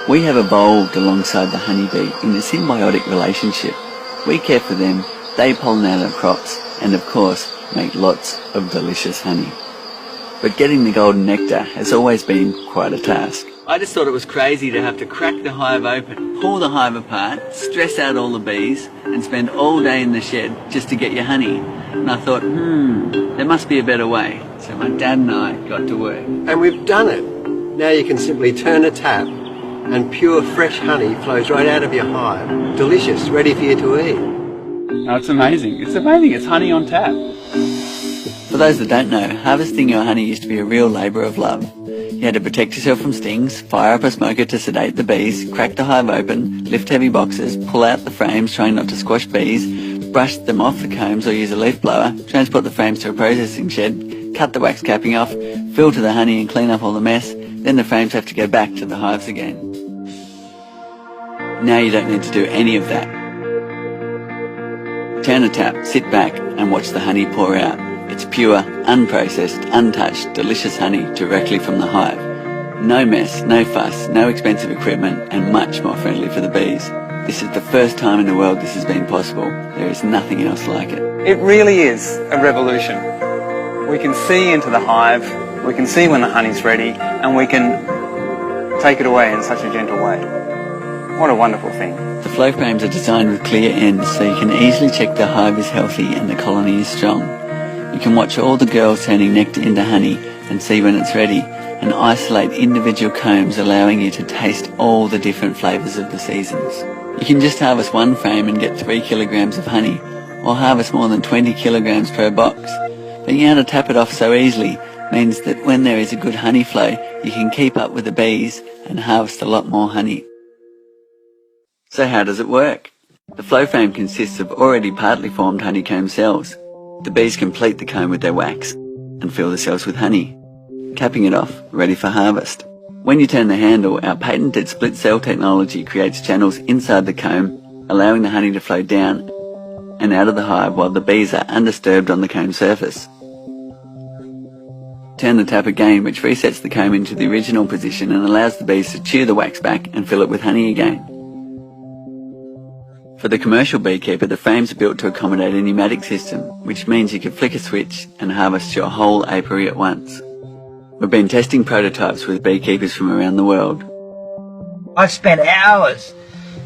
We have evolved alongside the honeybee in a symbiotic relationship. We care for them, they pollinate our crops, and of course, make lots of delicious honey. But getting the golden nectar has always been quite a task. I just thought it was crazy to have to crack the hive open, pull the hive apart, stress out all the bees, and spend all day in the shed just to get your honey. And I thought, there must be a better way. So my dad and I got to work. And we've done it. Now you can simply turn a tap and pure fresh honey flows right out of your hive. Delicious, ready for you to eat. Oh, it's amazing. It's amazing. It's honey on tap. For those that don't know, harvesting your honey used to be a real labour of love. You had to protect yourself from stings, fire up a smoker to sedate the bees, crack the hive open, lift heavy boxes, pull out the frames trying not to squash bees, brush them off the combs or use a leaf blower, transport the frames to a processing shed, cut the wax capping off, filter the honey and clean up all the mess, then the frames have to go back to the hives again. Now you don't need to do any of that. Turn a tap, sit back and watch the honey pour out. It's pure, unprocessed, untouched, delicious honey directly from the hive. No mess, no fuss, no expensive equipment and much more friendly for the bees. This is the first time in the world this has been possible. There is nothing else like it. It really is a revolution. We can see into the hive, we can see when the honey's ready, and we can take it away in such a gentle way. What a wonderful thing. The flow frames are designed with clear ends so you can easily check the hive is healthy and the colony is strong. You can watch all the girls turning nectar into honey and see when it's ready, and isolate individual combs allowing you to taste all the different flavours of the seasons. You can just harvest one frame and get 3 kilograms of honey, or harvest more than 20 kilograms per box. Being able to tap it off so easily means that when there is a good honey flow, you can keep up with the bees and harvest a lot more honey. So how does it work? The flow frame consists of already partly formed honeycomb cells. The bees complete the comb with their wax and fill the cells with honey, capping it off, ready for harvest. When you turn the handle, our patented split cell technology creates channels inside the comb, allowing the honey to flow down and out of the hive while the bees are undisturbed on the comb surface. Turn the tap again, which resets the comb into the original position and allows the bees to chew the wax back and fill it with honey again. For the commercial beekeeper, the frames are built to accommodate a pneumatic system, which means you can flick a switch and harvest your whole apiary at once. We've been testing prototypes with beekeepers from around the world. I've spent hours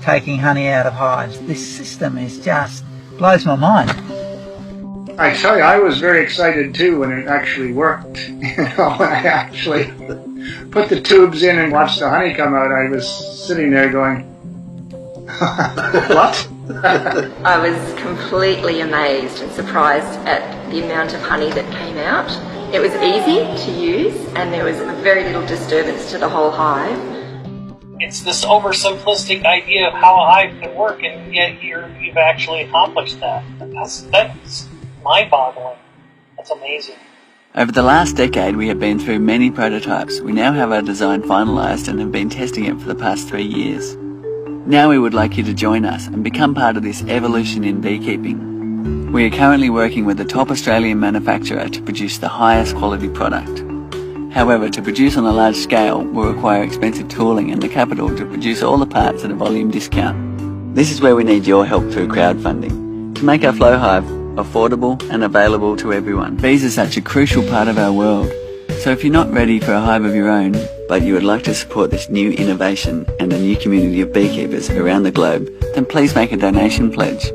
taking honey out of hives. This system is just blows my mind. I tell you, I was very excited too when it actually worked. When I actually put the tubes in and watched the honey come out, I was sitting there going, what? I was completely amazed and surprised at the amount of honey that came out. It was easy to use and there was very little disturbance to the whole hive. It's this oversimplistic idea of how a hive can work, and yet you've actually accomplished that. That's mind-boggling. That's amazing. Over the last decade, we have been through many prototypes. We now have our design finalised and have been testing it for the past 3 years. Now we would like you to join us and become part of this evolution in beekeeping. We are currently working with the top Australian manufacturer to produce the highest quality product. However, to produce on a large scale will require expensive tooling and the capital to produce all the parts at a volume discount. This is where we need your help through crowdfunding to make our flow hive affordable and available to everyone. Bees are such a crucial part of our world, so if you're not ready for a hive of your own, but you would like to support this new innovation and a new community of beekeepers around the globe, then please make a donation pledge.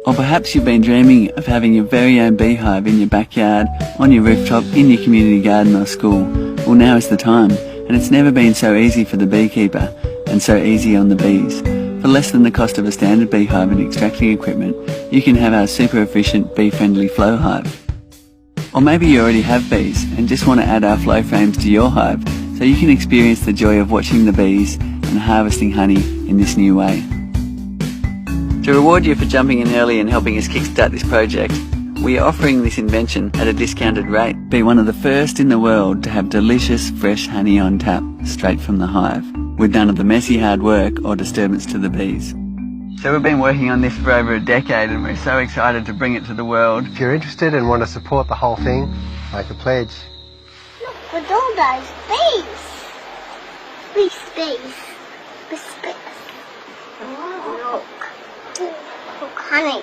Or perhaps you've been dreaming of having your very own beehive in your backyard, on your rooftop, in your community garden or school. Well, now is the time, and it's never been so easy for the beekeeper and so easy on the bees. For less than the cost of a standard beehive and extracting equipment, you can have our super efficient bee-friendly flow hive. Or maybe you already have bees and just want to add our flow frames to your hive so you can experience the joy of watching the bees and harvesting honey in this new way. To reward you for jumping in early and helping us kickstart this project, we are offering this invention at a discounted rate. Be one of the first in the world to have delicious fresh honey on tap straight from the hive, with none of the messy hard work or disturbance to the bees. So we've been working on this for over a decade and we're so excited to bring it to the world. If you're interested and want to support the whole thing, make a pledge. Look at all those bees. Big bees. Whispers. Look. Look, honey.